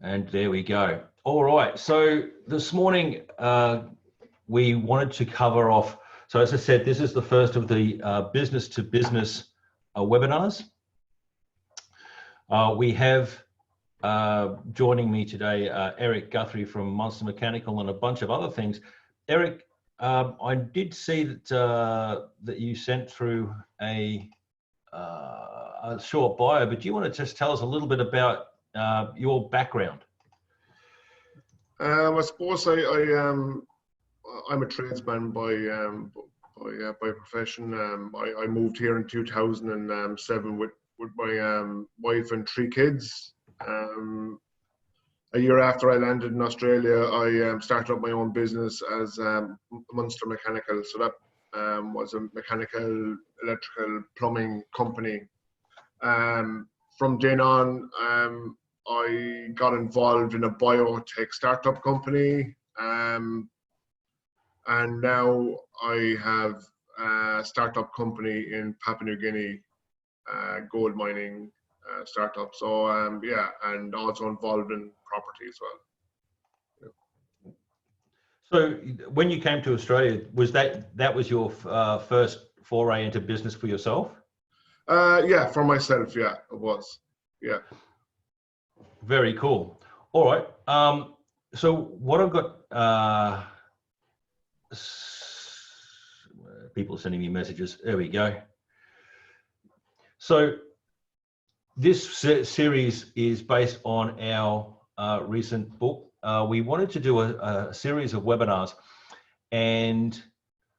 And there we go. All right. So this morning, we wanted to cover off. So as I said, this is the first of the business to business webinars. We have joining me today, Eric Guthrie from Monster Mechanical and a bunch of other things. Eric, I did see that that you sent through a short bio, but do you want to just tell us a little bit about your background? I suppose I'm a tradesman by profession. I moved here in 2007 with my wife and 3 kids. A year after I landed in Australia, I started up my own business as Monster Mechanical. So that was a mechanical, electrical, plumbing company. From then on, I got involved in a biotech startup company, and now I have a startup company in Papua New Guinea, gold mining startup. So yeah, and also involved in property as well. Yeah. So when you came to Australia, was that was your first foray into business for yourself? Yeah, for myself, yeah, it was. Yeah. Very cool. All right. So what I've got, people sending me messages. There we go. So this series is based on our recent book. We wanted to do a series of webinars, and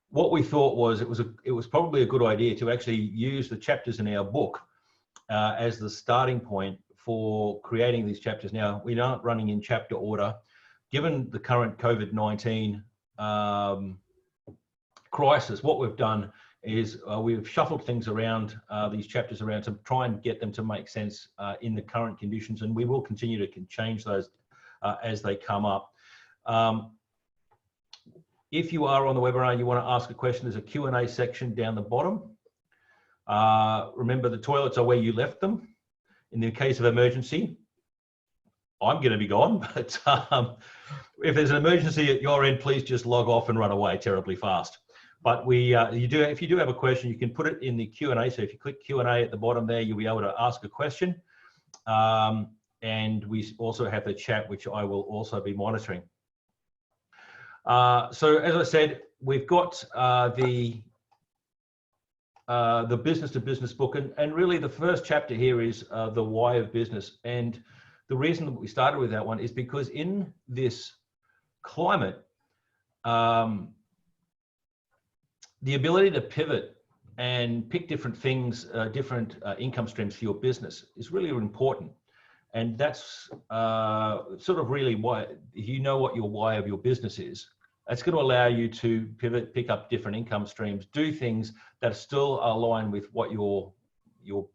what we thought was it was probably a good idea to actually use the chapters in our book as the starting point for creating these chapters. Now, we aren't running in chapter order. Given the current COVID-19 crisis, what we've done is we've shuffled things around, these chapters around, to try and get them to make sense in the current conditions, and we will continue to change those as they come up. If you are on the webinar and you want to ask a question, there's a Q&A section down the bottom. Remember, the toilets are where you left them. In the case of emergency, I'm going to be gone, but if there's an emergency at your end, please just log off and run away terribly fast. But if you do have a question, you can put it in the Q&A. So if you click Q&A at the bottom there, you'll be able to ask a question. And we also have the chat, which I will also be monitoring. So as I said, we've got the business to business book, and really the first chapter here is the why of business. And the reason that we started with that one is because in this climate, the ability to pivot and pick different things, different income streams for your business is really important. And that's sort of really why, if you know what your why of your business is, it's going to allow you to pivot, pick up different income streams, do things that still align with what your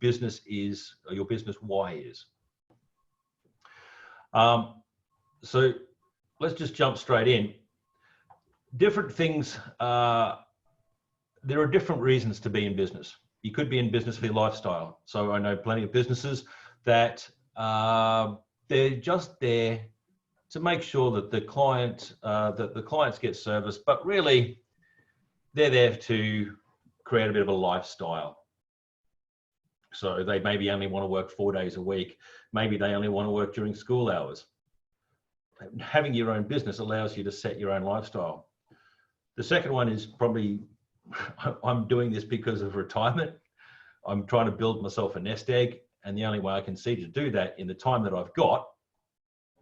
business is, or your business why is. So let's just jump straight in. Different things, there are different reasons to be in business. You could be in business for your lifestyle. So I know plenty of businesses that they're just there to make sure that the clients get service, but really they're there to create a bit of a lifestyle. So they maybe only want to work 4 days a week. Maybe they only want to work during school hours. Having your own business allows you to set your own lifestyle. The second one is probably, I'm doing this because of retirement. I'm trying to build myself a nest egg, and the only way I can see to do that in the time that I've got,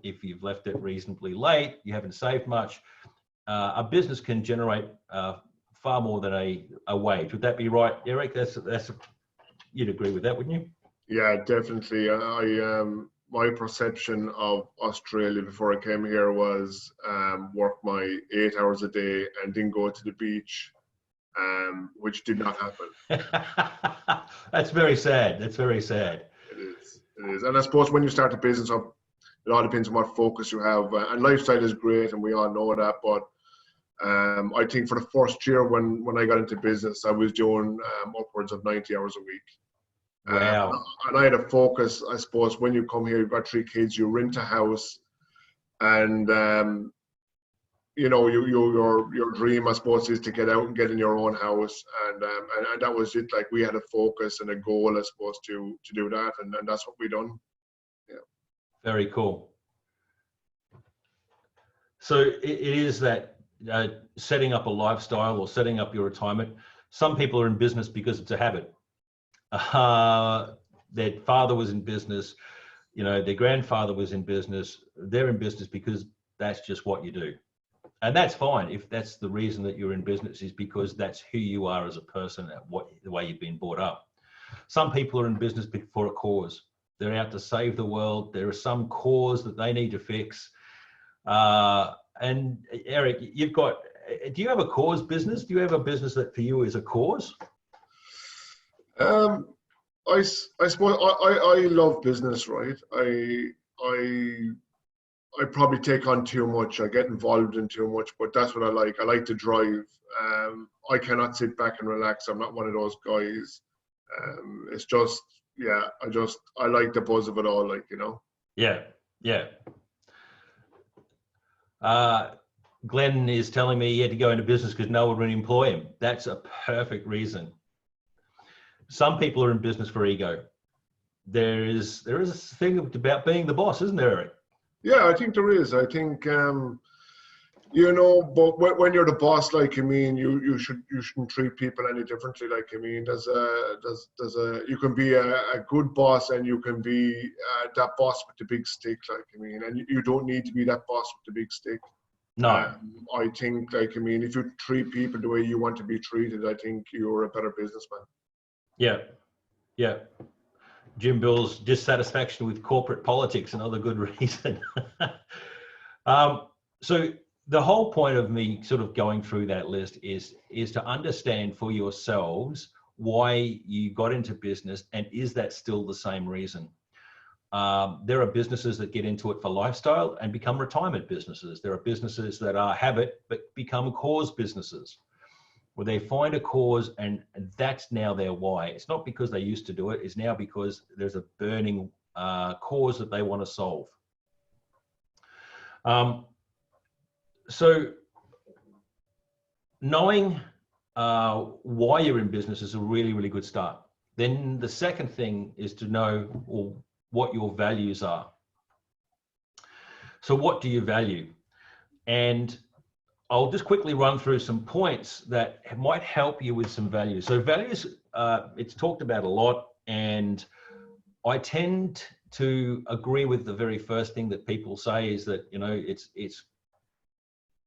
if you've left it reasonably late, you haven't saved much, a business can generate far more than a wage. Would that be right, Eric? You'd agree with that, wouldn't you? Yeah, definitely. My perception of Australia before I came here was work my 8 hours a day and then go to the beach, which did not happen. That's very sad. That's very sad. It is. It is. And I suppose when you start a business up, it all depends on what focus you have. And lifestyle is great, and we all know that. But I think for the first year when I got into business, I was doing upwards of 90 hours a week. Wow. And I had a focus, I suppose, when you come here, you've got 3 kids, you rent a house, and your dream, I suppose, is to get out and get in your own house, and that was it. Like, we had a focus and a goal, I suppose, to do that, and that's what we done. Yeah. Very cool. So it is that setting up a lifestyle or setting up your retirement. Some people are in business because it's a habit. Their father was in business, their grandfather was in business. They're in business because that's just what you do. And that's fine if that's the reason that you're in business, is because that's who you are as a person, the way you've been brought up. Some people are in business for a cause. They're out to save the world. There is some cause that they need to fix. And Eric, do you have a cause business? Do you have a business that for you is a cause? I suppose I love business, right? I probably take on too much. I get involved in too much, but that's what I like. I like to drive. I cannot sit back and relax. I'm not one of those guys. It's just, yeah, I like the buzz of it all, Yeah, yeah. Glenn is telling me he had to go into business because no one would employ him. That's a perfect reason. Some people are in business for ego. There is a thing about being the boss, isn't there, Eric? Yeah, I think there is. I think, but when you're the boss, you shouldn't treat people any differently. You can be a good boss, and you can be that boss with the big stick. And you don't need to be that boss with the big stick. No. I think, if you treat people the way you want to be treated, I think you're a better businessman. Yeah, yeah. Jim Bill's dissatisfaction with corporate politics, another good reason. So the whole point of me sort of going through that list is to understand for yourselves why you got into business, and is that still the same reason? There are businesses that get into it for lifestyle and become retirement businesses. There are businesses that are habit but become cause businesses, where they find a cause and that's now their why. It's not because they used to do it. It's now because there's a burning cause that they want to solve. So knowing why you're in business is a really, really good start. Then the second thing is to know what your values are. So what do you value? And I'll just quickly run through some points that might help you with some values. So values, it's talked about a lot, and I tend to agree with the very first thing that people say is that,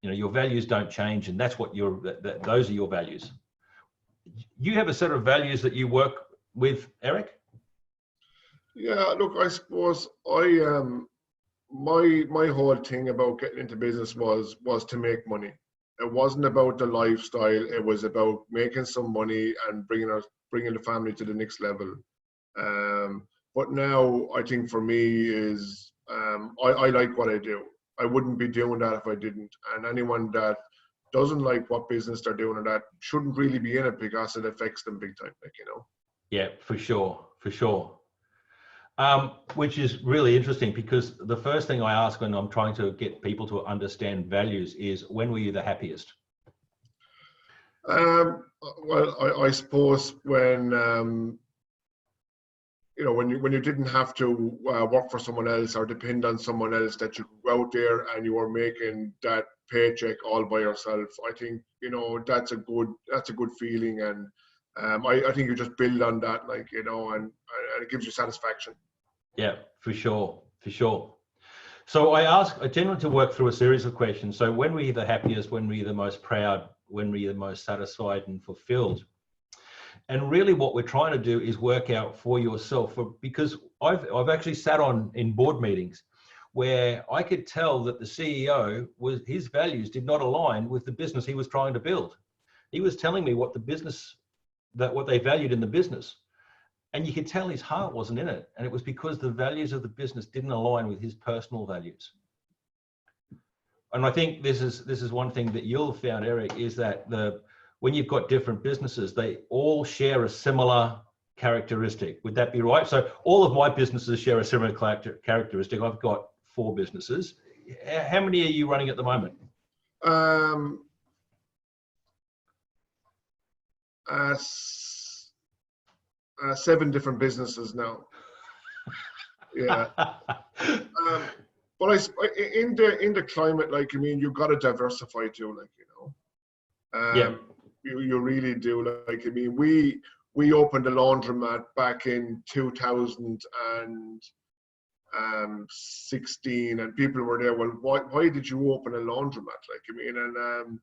your values don't change, and that's what those are your values. You have a set of values that you work with, Eric? Yeah, look, I suppose my whole thing about getting into business was to make money. It wasn't about the lifestyle. It was about making some money and bringing the family to the next level. But now I think for me is I like what I do. I wouldn't be doing that if I didn't. And anyone that doesn't like what business they're doing or that shouldn't really be in it, because it affects them big time, Yeah, for sure. Which is really interesting, because the first thing I ask when I'm trying to get people to understand values is, when were you the happiest? Well, I suppose when when you didn't have to work for someone else or depend on someone else, that you could go out there and you were making that paycheck all by yourself. I think that's a good feeling, and I think you just build on that, and it gives you satisfaction. Yeah, for sure. So I tend to work through a series of questions. So when were you the happiest? When were you the most proud? When were you the most satisfied and fulfilled? And really what we're trying to do is work out for yourself, because I've actually sat in board meetings where I could tell that the CEO, his values did not align with the business he was trying to build. He was telling me what they valued in the business. And you could tell his heart wasn't in it. And it was because the values of the business didn't align with his personal values. And I think this is one thing that you'll have found, Eric, is that when you've got different businesses, they all share a similar characteristic. Would that be right? So all of my businesses share a similar characteristic. I've got 4 businesses. How many are you running at the moment? Um, 7 different businesses now. Yeah. But in the climate, like, I mean, you've got to diversify too, like, you know. Yeah. You really do. Like, I mean, we opened a laundromat back in 2016, and people were there. Well, why did you open a laundromat? Like, I mean, and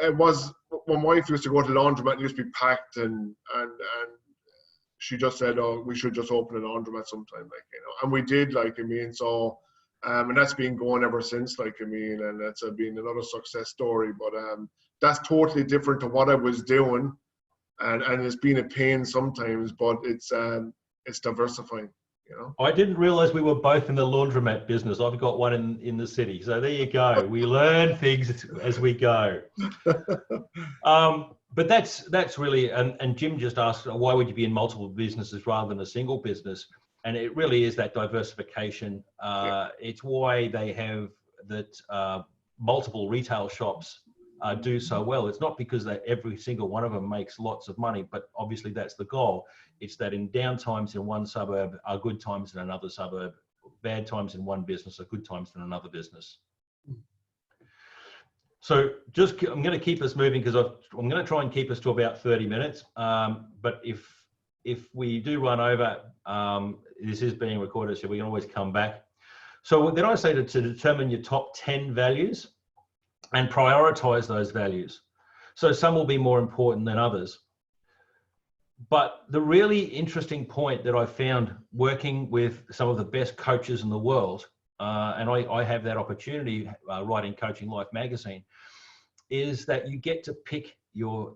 it was, my wife used to go to the laundromat and it used to be packed, and she just said, oh, we should just open a laundromat sometime, like, you know, and we did, like, I mean, so, and that's been going ever since, like, I mean, and that's been another success story, but that's totally different to what I was doing, and it's been a pain sometimes, but it's diversifying, you know. I didn't realize we were both in the laundromat business. I've got one in the city. So there you go. We learn things as we go. But that's really, and Jim just asked, why would you be in multiple businesses rather than a single business? And it really is that diversification. It's why they have that multiple retail shops do so well. It's not because that every single one of them makes lots of money, but obviously that's the goal. It's that in down times in one suburb are good times in another suburb, bad times in one business are good times in another business. So I'm going to keep us moving because I'm going to try and keep us to about 30 minutes. But if we do run over, this is being recorded, so we can always come back. So then I say to determine your top 10 values and prioritize those values. So some will be more important than others. But the really interesting point that I found working with some of the best coaches in the world, and I have that opportunity writing Coaching Life magazine, is that you get to pick your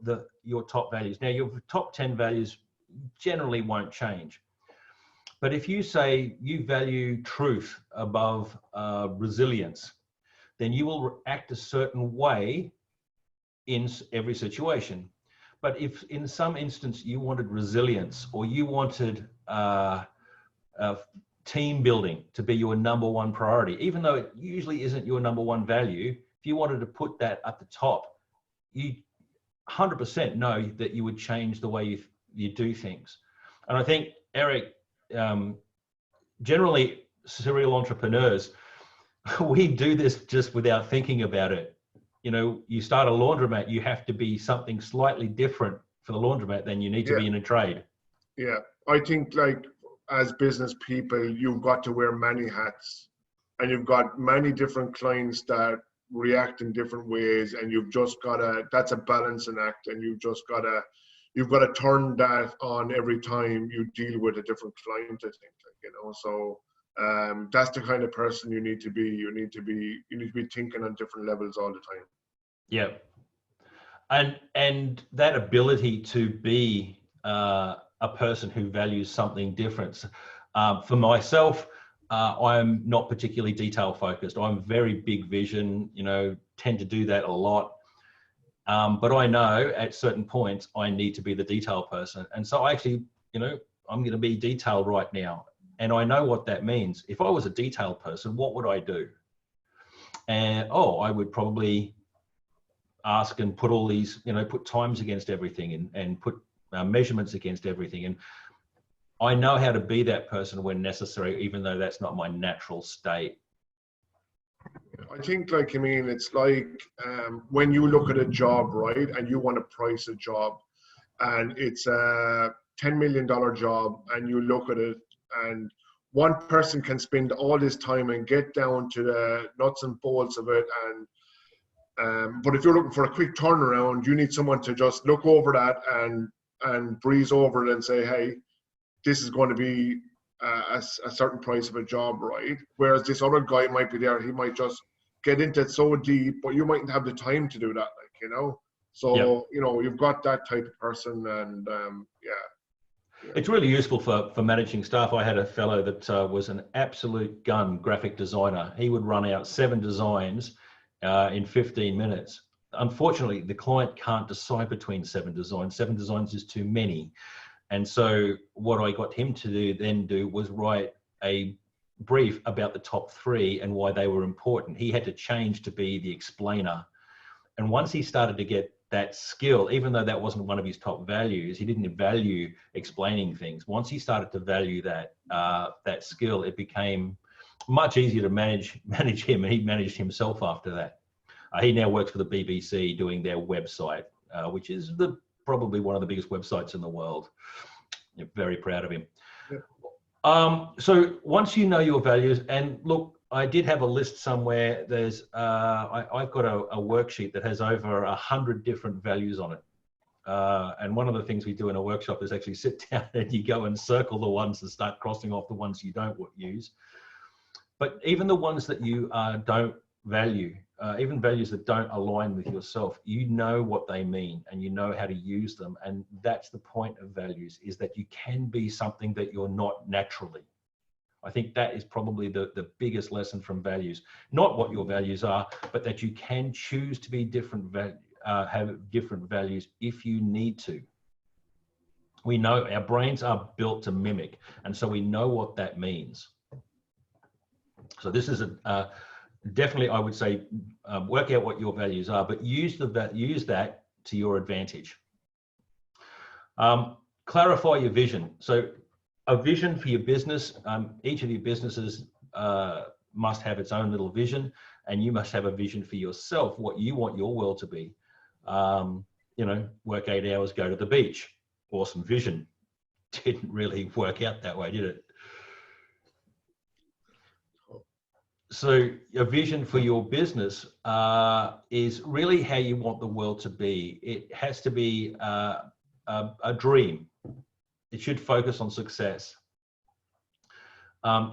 top values. Now, your top 10 values generally won't change. But if you say you value truth above resilience, then you will act a certain way in every situation. But if in some instance you wanted resilience, or you wanted team building to be your number one priority, even though it usually isn't your number one value, if you wanted to put that at the top, you 100% know that you would change the way you do things. And I think, Eric, generally serial entrepreneurs, we do this just without thinking about it. You know, you start a laundromat, you have to be something slightly different for the laundromat than you need to be in a trade. Yeah, I think, like, as business people, you've got to wear many hats, and you've got many different clients that react in different ways, and you've just got to, that's a balancing act, and you've got to turn that on every time you deal with a different client, I think, you know. So that's the kind of person you need to be. You need to be thinking on different levels all the time. Yeah. And that ability to be a person who values something different. For myself, I'm not particularly detail focused. I'm very big vision, you know, tend to do that a lot. But I know at certain points I need to be the detail person. And so I actually, you know, I'm going to be detailed right now. And I know what that means. If I was a detail person, what would I do? And, I would probably ask and put all these, you know, put times against everything and put measurements against everything. And I know how to be that person when necessary, even though that's not my natural state. I think, like, I mean, it's like when you look at a job, right, and you want to price a job, and it's a $10 million job, and you look at it, and one person can spend all this time and get down to the nuts and bolts of it, and but if you're looking for a quick turnaround, you need someone to just look over that and breeze over it and say, hey, this is going to be a certain price of a job, right? Whereas this other guy might be there, he might just get into it so deep, but you mightn't have the time to do that, like, you know. So you know, you've got that type of person, and it's really useful for managing staff. I had a fellow that was an absolute gun graphic designer. He would run out 7 designs in 15 minutes. Unfortunately, the client can't decide between 7 designs. 7 designs is too many. And so what I got him to do was write a brief about the top 3 and why they were important. He had to change to be the explainer. And once he started to get that skill, even though that wasn't one of his top values, he didn't value explaining things. Once he started to value that skill, it became much easier to manage him, and he managed himself after that. He now works for the BBC doing their website, which is probably one of the biggest websites in the world. I'm very proud of him. Yeah. So once you know your values, and look, I did have a list somewhere. There's I've got a worksheet that has over 100 different values on it. And one of the things we do in a workshop is actually sit down and you go and circle the ones and start crossing off the ones you don't use. But even the ones that you don't value, even values that don't align with yourself, you know what they mean and you know how to use them. And that's the point of values, is that you can be something that you're not naturally. I think that is probably the biggest lesson from values. Not what your values are, but that you can choose to be different, have different values if you need to. We know our brains are built to mimic, and so we know what that means. So this is definitely, I would say, work out what your values are, but use that to your advantage. Clarify your vision. So a vision for your business. Each of your businesses must have its own little vision, and you must have a vision for yourself, what you want your world to be. You know, work 8 hours, go to the beach. Awesome vision. Didn't really work out that way, did it? So a vision for your business is really how you want the world to be. It has to be a dream. It should focus on success.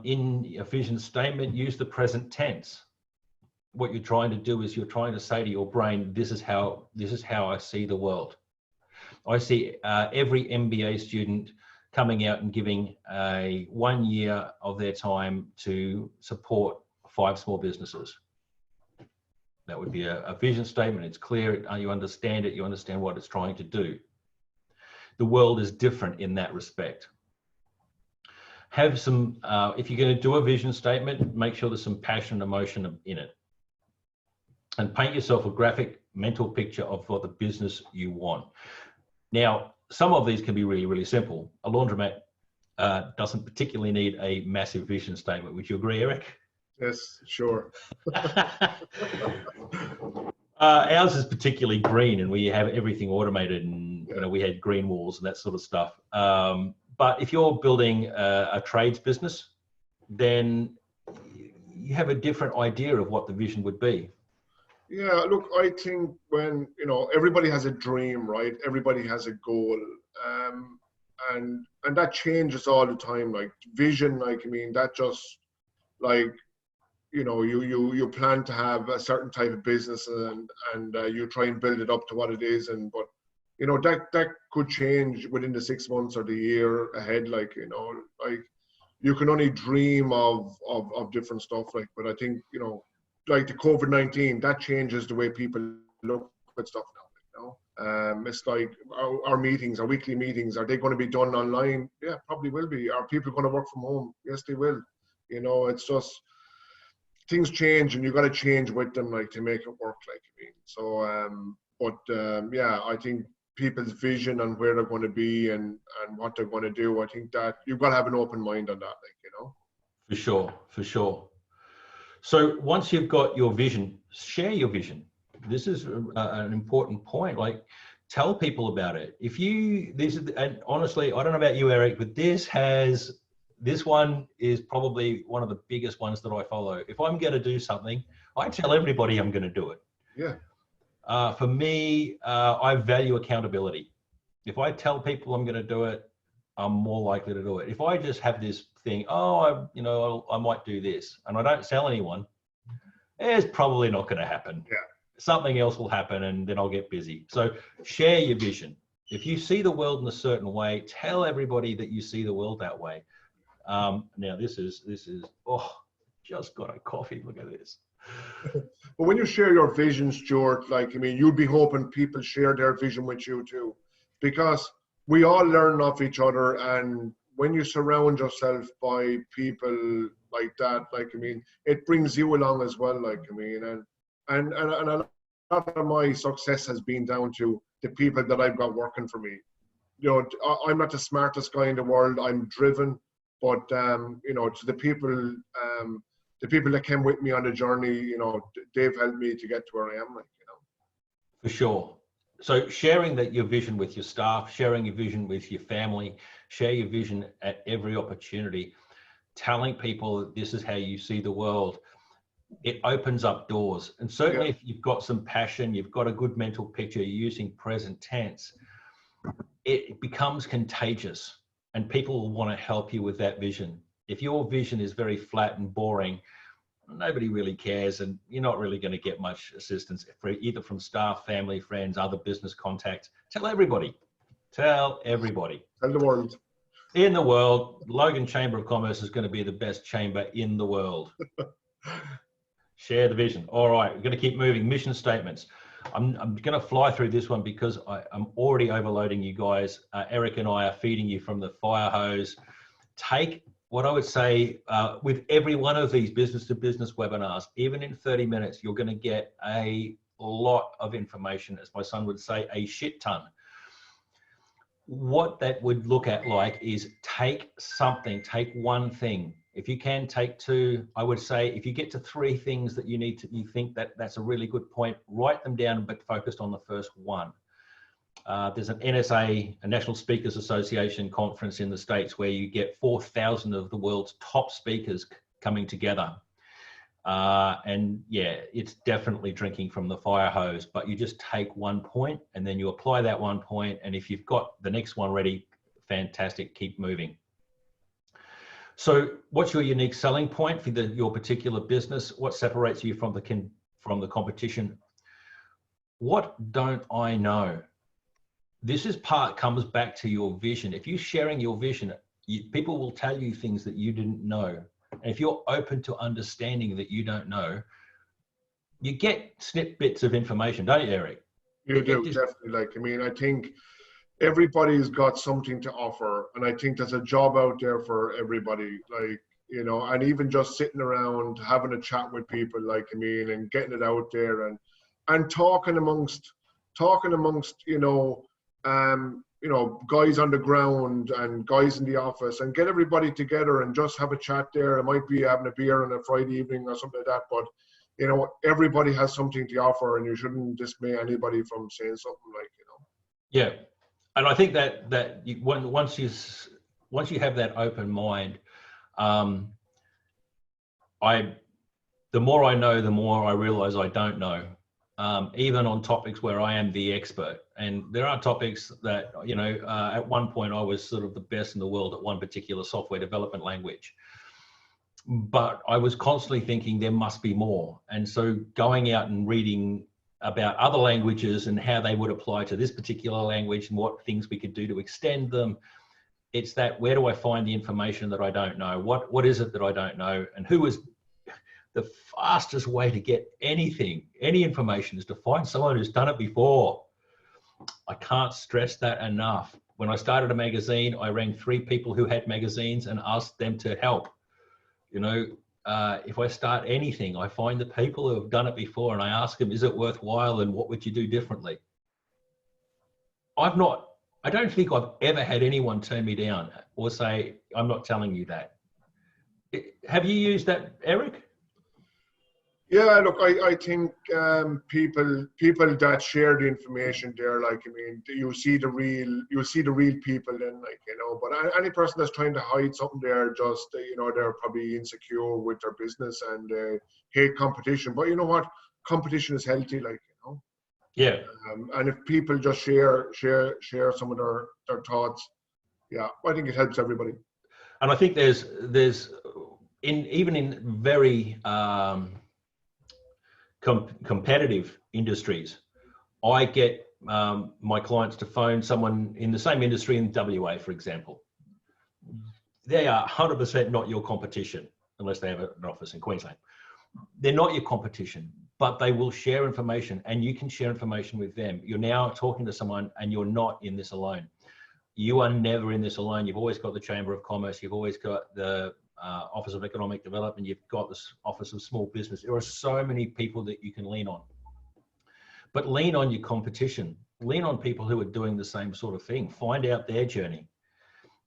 In a vision statement, use the present tense. What you're trying to do is you're trying to say to your brain, this is how I see the world. I see every MBA student coming out and giving 1 year of their time to support 5 small businesses. That would be a vision statement. It's clear. You understand it. You understand what it's trying to do. The world is different in that respect. Have some, if you're going to do a vision statement, make sure there's some passion and emotion in it. And paint yourself a graphic mental picture of what the business you want. Now, some of these can be really, really simple. A laundromat doesn't particularly need a massive vision statement. Would you agree, Eric? Yes, sure. Ours is particularly green, and we have everything automated, and you know, we had green walls and that sort of stuff. But if you're building a trades business, then you have a different idea of what the vision would be. Yeah, look, I think when, you know, everybody has a dream, right? Everybody has a goal, and that changes all the time. Like vision, like, I mean, that just, like, you know, you plan to have a certain type of business, and you try and build it up to what it is, but you know, that could change within the 6 months or the year ahead. Like, you know, like you can only dream of different stuff. Like, but I think, you know, like the COVID-19, that changes the way people look at stuff now. You know, it's like our meetings, our weekly meetings, are they going to be done online? Yeah, probably will be. Are people going to work from home? Yes, they will. You know, it's just things change, and you got to change with them, like, to make it work. Like, I mean, so yeah, I think people's vision and where they're going to be and what they're going to do, I think that you've got to have an open mind on that, like, you know. For sure, for sure. So once you've got your vision, share your vision. This is an important point. Like, tell people about it. And honestly, I don't know about you, Eric, but this one is probably one of the biggest ones that I follow. If I'm going to do something, I tell everybody I'm going to do it. Yeah. For me, I value accountability. If I tell people I'm going to do it, I'm more likely to do it. If I just have this thing, I might do this, and I don't tell anyone, it's probably not going to happen. Yeah. Something else will happen, and then I'll get busy. So share your vision. If you see the world in a certain way, tell everybody that you see the world that way. Now this is, just got a coffee. Look at this. But when you share your vision, Stuart, like, I mean, you'd be hoping people share their vision with you too, because we all learn off each other, and when you surround yourself by people like that, like, I mean, it brings you along as well, like, I mean, and a lot of my success has been down to the people that I've got working for me. You know, I'm not the smartest guy in the world. I'm driven, but you know, to the people that came with me on the journey, you know, they've helped me to get to where I am, like, you know. For sure. So sharing that your vision with your staff, sharing your vision with your family, share your vision at every opportunity, telling people that this is how you see the world, it opens up doors. And certainly if you've got some passion, you've got a good mental picture, you're using present tense, it becomes contagious and people will want to help you with that vision. If your vision is very flat and boring, nobody really cares, and you're not really going to get much assistance either from staff, family, friends, other business contacts. Tell everybody. Tell everybody. Tell the world. In the world, Logan Chamber of Commerce is going to be the best chamber in the world. Share the vision. All right, we're going to keep moving. Mission statements. I'm going to fly through this one because I'm already overloading you guys. Eric and I are feeding you from the fire hose. Take what I would say with every one of these business-to-business webinars, even in 30 minutes, you're going to get a lot of information, as my son would say, a shit ton. What that would look at like is take something, take one thing. If you can take two, I would say if you get to three things that you think that's a really good point, write them down, but focused on the first one. There's an NSA, a National Speakers Association conference in the States where you get 4,000 of the world's top speakers coming together. And yeah, it's definitely drinking from the fire hose, but you just take one point and then you apply that one point. And if you've got the next one ready, fantastic, keep moving. So what's your unique selling point for your particular business? What separates you from the competition? What don't I know? This comes back to your vision. If you're sharing your vision, people will tell you things that you didn't know. And if you're open to understanding that you don't know, you get snippets of information, don't you, Eric? You do, definitely. Like, I mean, I think everybody's got something to offer, and I think there's a job out there for everybody. Like, you know, and even just sitting around having a chat with people, like, I mean, and getting it out there and talking amongst, you know, guys on the ground and guys in the office, and get everybody together and just have a chat there. It might be having a beer on a Friday evening or something like that, but, you know, everybody has something to offer, and you shouldn't dismay anybody from saying something, like, you know. Yeah, and I think that once you have that open mind, the more I know, the more I realize I don't know. Even on topics where I am the expert. And there are topics that, you know, at one point I was sort of the best in the world at one particular software development language. But I was constantly thinking there must be more. And so going out and reading about other languages and how they would apply to this particular language and what things we could do to extend them. It's that, where do I find the information that I don't know? What is it that I don't know? And who is the fastest way to get any information is to find someone who's done it before. I can't stress that enough. When I started a magazine, I rang 3 people who had magazines and asked them to help. You know, if I start anything, I find the people who have done it before and I ask them, is it worthwhile and what would you do differently? I don't think I've ever had anyone turn me down or say, I'm not telling you that. Have you used that, Eric? Yeah, look, I think people that share the information there, like, I mean, you'll see the real people then, like, you know. But any person that's trying to hide something there, just, you know, they're probably insecure with their business and hate competition. But you know what? Competition is healthy, like, you know. Yeah. And if people just share some of their thoughts, yeah, I think it helps everybody. And I think there's even in very competitive industries, I get my clients to phone someone in the same industry in WA, for example. They are 100% not your competition unless they have an office in Queensland. They're not your competition, but they will share information and you can share information with them. You're now talking to someone and you're not in this alone. you are never in this alone. You've always got the Chamber of Commerce. You've always got the Office of Economic Development. You've got the Office of Small Business. There are so many people that you can lean on. But lean on your competition. Lean on people who are doing the same sort of thing. Find out their journey.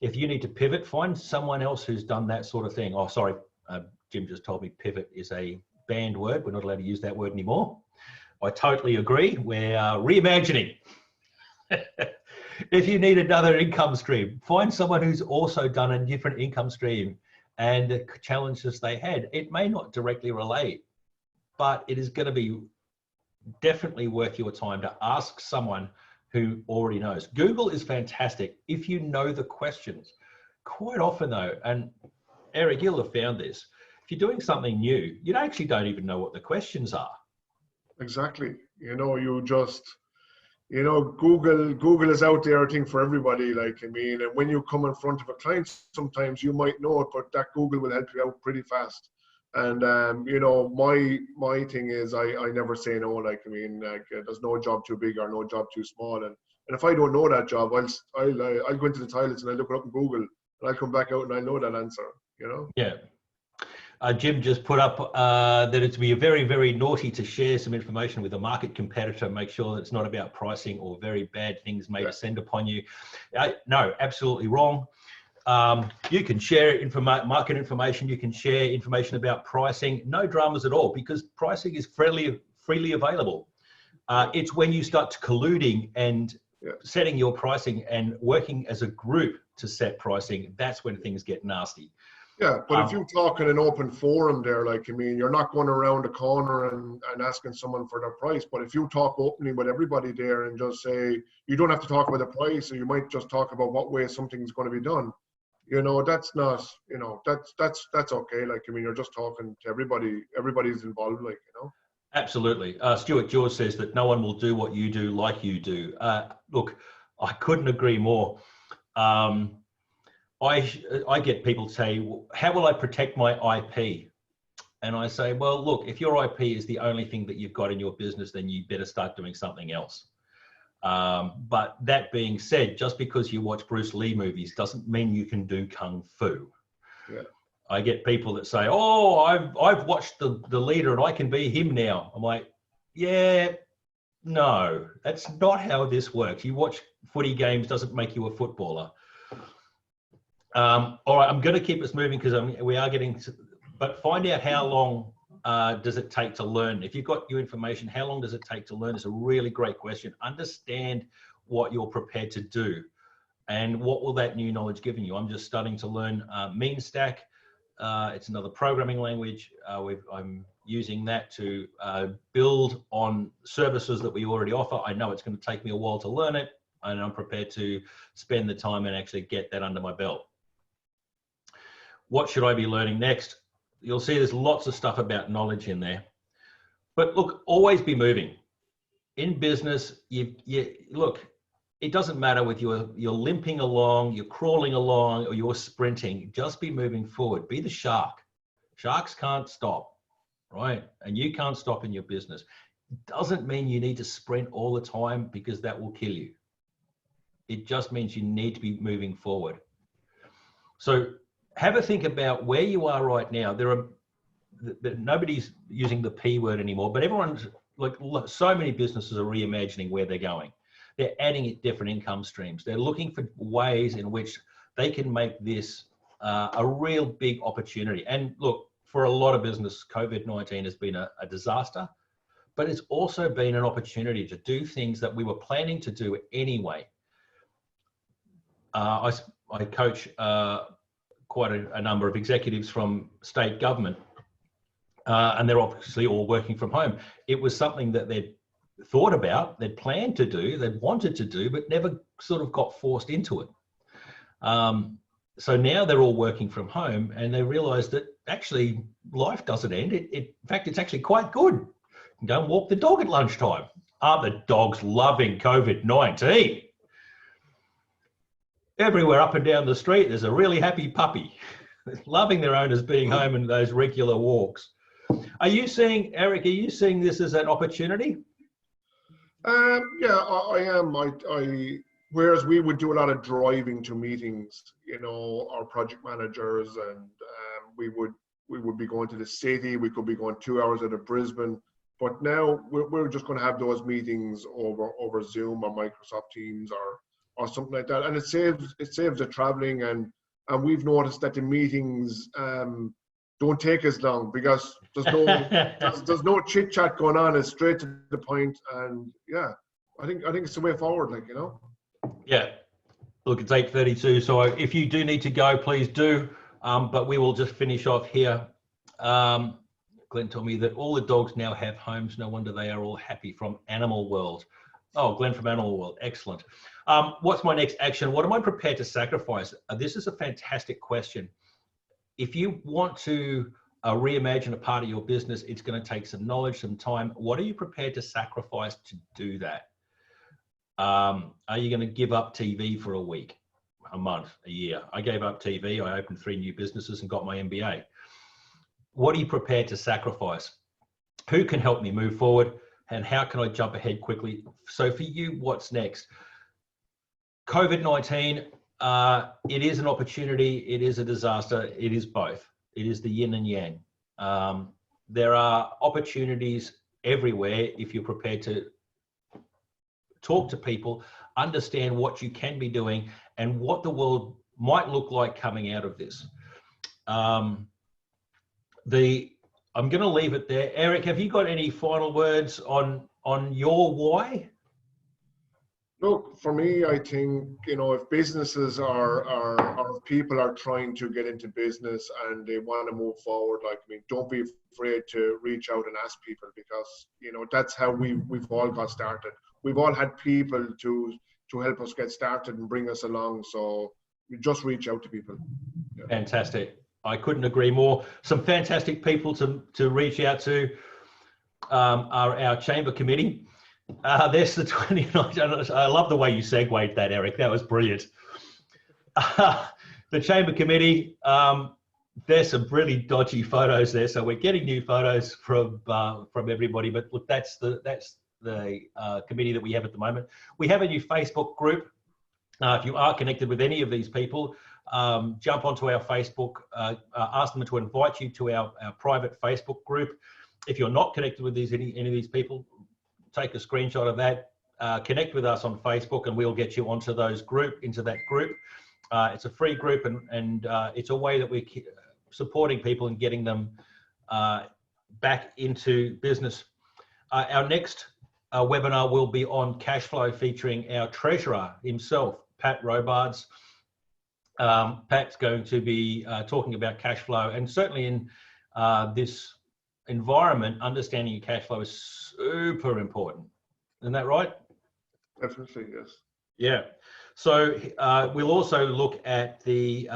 If you need to pivot, find someone else who's done that sort of thing. Oh, sorry, Jim just told me pivot is a banned word. We're not allowed to use that word anymore. I totally agree. We're reimagining. If you need another income stream, find someone who's also done a different income stream and the challenges they had. It may not directly relate, but it is going to be definitely worth your time to ask someone who already knows. Google is fantastic if you know the questions. Quite often though, and Eric, you'll have found this, if you're doing something new, you actually don't even know what the questions are. Exactly. You know, Google is out there, I think, for everybody. Like, I mean, and when you come in front of a client, sometimes you might know it, but that Google will help you out pretty fast. And my thing is, I never say no. Like, I mean, there's no job too big or no job too small. And if I don't know that job, I'll go into the toilets and I look it up in Google, and I'll come back out and I know that answer. You know? Yeah. Jim just put up that it's be very, very naughty to share some information with a market competitor. Make sure that it's not about pricing or very bad things may descend upon you. No, absolutely wrong. You can share market information. You can share information about pricing. No dramas at all, because pricing is freely available. It's when you start colluding and setting your pricing and working as a group to set pricing, that's when things get nasty. Yeah, but if you talk in an open forum there, like, I mean, you're not going around the corner and asking someone for their price. But if you talk openly with everybody there and just say, you don't have to talk about the price, or you might just talk about what way something's going to be done. You know, that's not, you know, that's okay. Like, I mean, you're just talking to everybody. Everybody's involved, like, you know. Absolutely. Stuart George says that no one will do what you do like you do. Look, I couldn't agree more. I get people say, well, how will I protect my IP? And I say, well, look, if your IP is the only thing that you've got in your business, then you better start doing something else. But that being said, just because you watch Bruce Lee movies doesn't mean you can do Kung Fu. Yeah. I get people that say, oh, I've watched the leader and I can be him now. I'm like, yeah, no, that's not how this works. You watch footy games doesn't make you a footballer. All right, I'm going to keep us moving because we are getting, but find out how long does it take to learn. If you've got your information, how long does it take to learn is a really great question. Understand what you're prepared to do and what will that new knowledge give you. I'm just starting to learn MeanStack. It's another programming language. I'm using that to build on services that we already offer. I know it's going to take me a while to learn it, and I'm prepared to spend the time and actually get that under my belt. What should I be learning next? You'll see there's lots of stuff about knowledge in there. But look, always be moving. In business, look, it doesn't matter whether you're limping along, you're crawling along, or you're sprinting. Just be moving forward. Be the shark. Sharks can't stop, right? And you can't stop in your business. It doesn't mean you need to sprint all the time, because that will kill you. It just means you need to be moving forward. So have a think about where you are right now. Nobody's using the P word anymore, but everyone's like, so many businesses are reimagining where they're going. They're adding different income streams. They're looking for ways in which they can make this a real big opportunity. And look, for a lot of business, COVID-19 has been a disaster, but it's also been an opportunity to do things that we were planning to do anyway. I coach quite a number of executives from state government, and they're obviously all working from home. It was something that they'd thought about, they'd planned to do, they'd wanted to do, but never sort of got forced into it. So now they're all working from home, and they realized that actually life doesn't end. In fact, it's actually quite good. You can go and walk the dog at lunchtime. Aren't the dogs loving COVID-19? Everywhere up and down the street, there's a really happy puppy, loving their owners being home and those regular walks. Are you seeing, Eric, are you seeing this as an opportunity? Yeah, I am. whereas we would do a lot of driving to meetings, our project managers, and we would be going to the city. We could be going 2 hours out of Brisbane. But now we're just going to have those meetings over Zoom or Microsoft Teams or something like that, and it saves the traveling, and we've noticed that the meetings don't take as long because there's no chit chat going on. It's straight to the point, and yeah, I think it's the way forward. Yeah. Look, it's 8:32, so if you do need to go, please do. But we will just finish off here. Glenn told me that all the dogs now have homes. No wonder they are all happy from Animal World. Oh, Glenn from Animal World. Excellent. What's my next action? What am I prepared to sacrifice? This is a fantastic question. If you want to reimagine a part of your business, it's going to take some knowledge, some time. What are you prepared to sacrifice to do that? Are you going to give up TV for a week, a month, a year? I gave up TV. I opened 3 new businesses and got my MBA. What are you prepared to sacrifice? Who can help me move forward? And how can I jump ahead quickly? So for you, what's next? COVID-19, it is an opportunity. It is a disaster. It is both. It is the yin and yang. There are opportunities everywhere if you're prepared to talk to people, understand what you can be doing and what the world might look like coming out of this. I'm going to leave it there. Eric, have you got any final words on your why? Look, for me, I think, if businesses or if people are trying to get into business and they want to move forward, don't be afraid to reach out and ask people, because, that's how we've all got started. We've all had people to help us get started and bring us along. So you just reach out to people. Yeah. Fantastic. I couldn't agree more. Some fantastic people to reach out to are our chamber committee. There's the 29th. I love the way you segued that, Eric. That was brilliant. The chamber committee, there's some really dodgy photos there. So we're getting new photos from everybody. But look, that's the committee that we have at the moment. We have a new Facebook group. If you are connected with any of these people, jump onto our Facebook, ask them to invite you to our private Facebook group. If you're not connected with any of these people, take a screenshot of that, connect with us on Facebook, and we'll get you into that group. It's a free group, and it's a way that we're supporting people and getting them back into business. Our next webinar will be on cash flow, featuring our treasurer himself, Pat Robards. Pat's going to be talking about cash flow, and certainly in this environment, understanding your cash flow is super important. Isn't that right? Definitely, yes. Yeah. So we'll also look at the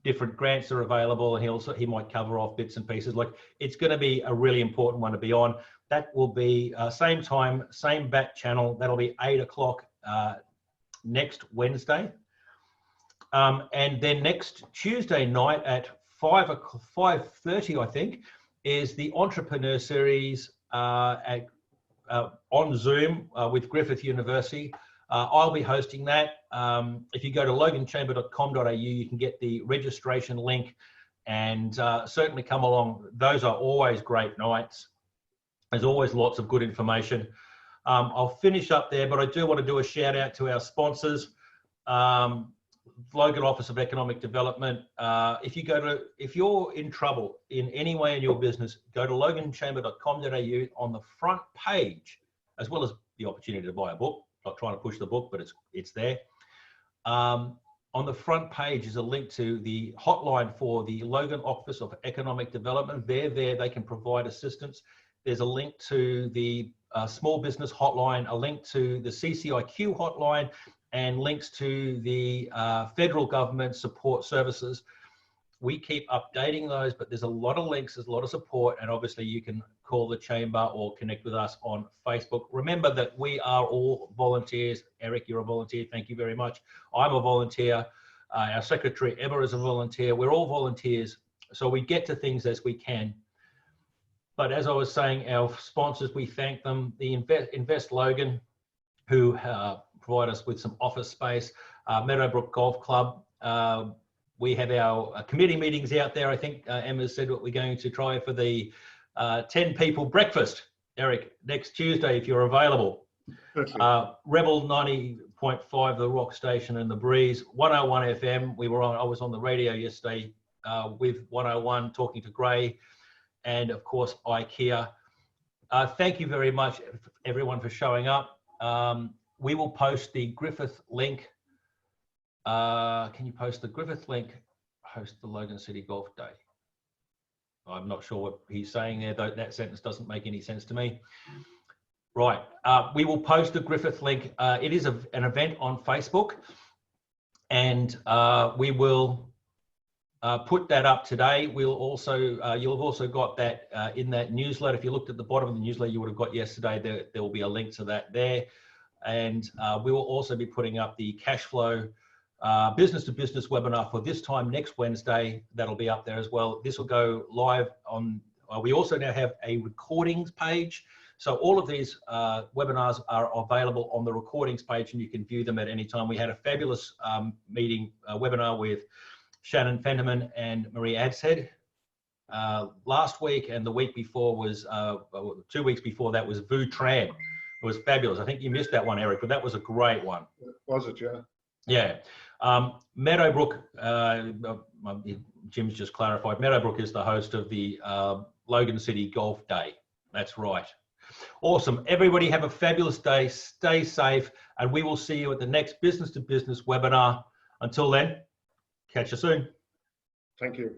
different grants that are available, and he might cover off bits and pieces. It's going to be a really important one to be on. That will be same time, same bat channel. That'll be 8 o'clock next Wednesday. And then next Tuesday night at 5:30, I think, is the Entrepreneur Series on Zoom with Griffith University. I'll be hosting that. If you go to loganchamber.com.au, you can get the registration link, and certainly come along. Those are always great nights. There's always lots of good information. I'll finish up there, but I do want to do a shout out to our sponsors. Logan Office of Economic Development. If you're in trouble in any way in your business, go to loganchamber.com.au. On the front page, as well as the opportunity to buy a book. Not trying to push the book, but it's there. On the front page is a link to the hotline for the Logan Office of Economic Development. They can provide assistance. There's a link to the small business hotline, a link to the CCIQ hotline, and links to the federal government support services. We keep updating those, but there's a lot of links, there's a lot of support, and obviously you can call the chamber or connect with us on Facebook. Remember that we are all volunteers. Eric, you're a volunteer. Thank you very much. I'm a volunteer. Our secretary, Emma, is a volunteer. We're all volunteers, so we get to things as we can. But as I was saying, our sponsors, we thank them. The Invest Logan, who provide us with some office space. Meadowbrook Golf Club. We have our committee meetings out there. I think Emma said what we're going to try for the 10 people breakfast, Eric, next Tuesday if you're available. Rebel 90.5, the Rock Station and the Breeze, 101 FM. I was on the radio yesterday with 101 talking to Gray, and of course IKEA. Thank you very much, everyone, for showing up. We will post the Griffith link. Can you post the Griffith link? Host the Logan City Golf Day. I'm not sure what he's saying there, though. That sentence doesn't make any sense to me. Right. We will post the Griffith link. It is an event on Facebook, and we will put that up today. We'll also, you'll have also got that in that newsletter. If you looked at the bottom of the newsletter, you would have got yesterday. There will be a link to that there. And we will also be putting up the cash flow business to business webinar for this time next Wednesday. That'll be up there as well. This will go live on, we also now have a recordings page. So all of these webinars are available on the recordings page, and you can view them at any time. We had a fabulous webinar with Shannon Fenderman and Marie Adshead last week, and the week before was 2 weeks before that was Vu Tran. It was fabulous. I think you missed that one, Eric, but that was a great one. Was it? Yeah. Yeah. Meadowbrook, Jim's just clarified, Meadowbrook is the host of the Logan City Golf Day. That's right. Awesome. Everybody have a fabulous day. Stay safe, and we will see you at the next business to business webinar. Until then, catch you soon. Thank you.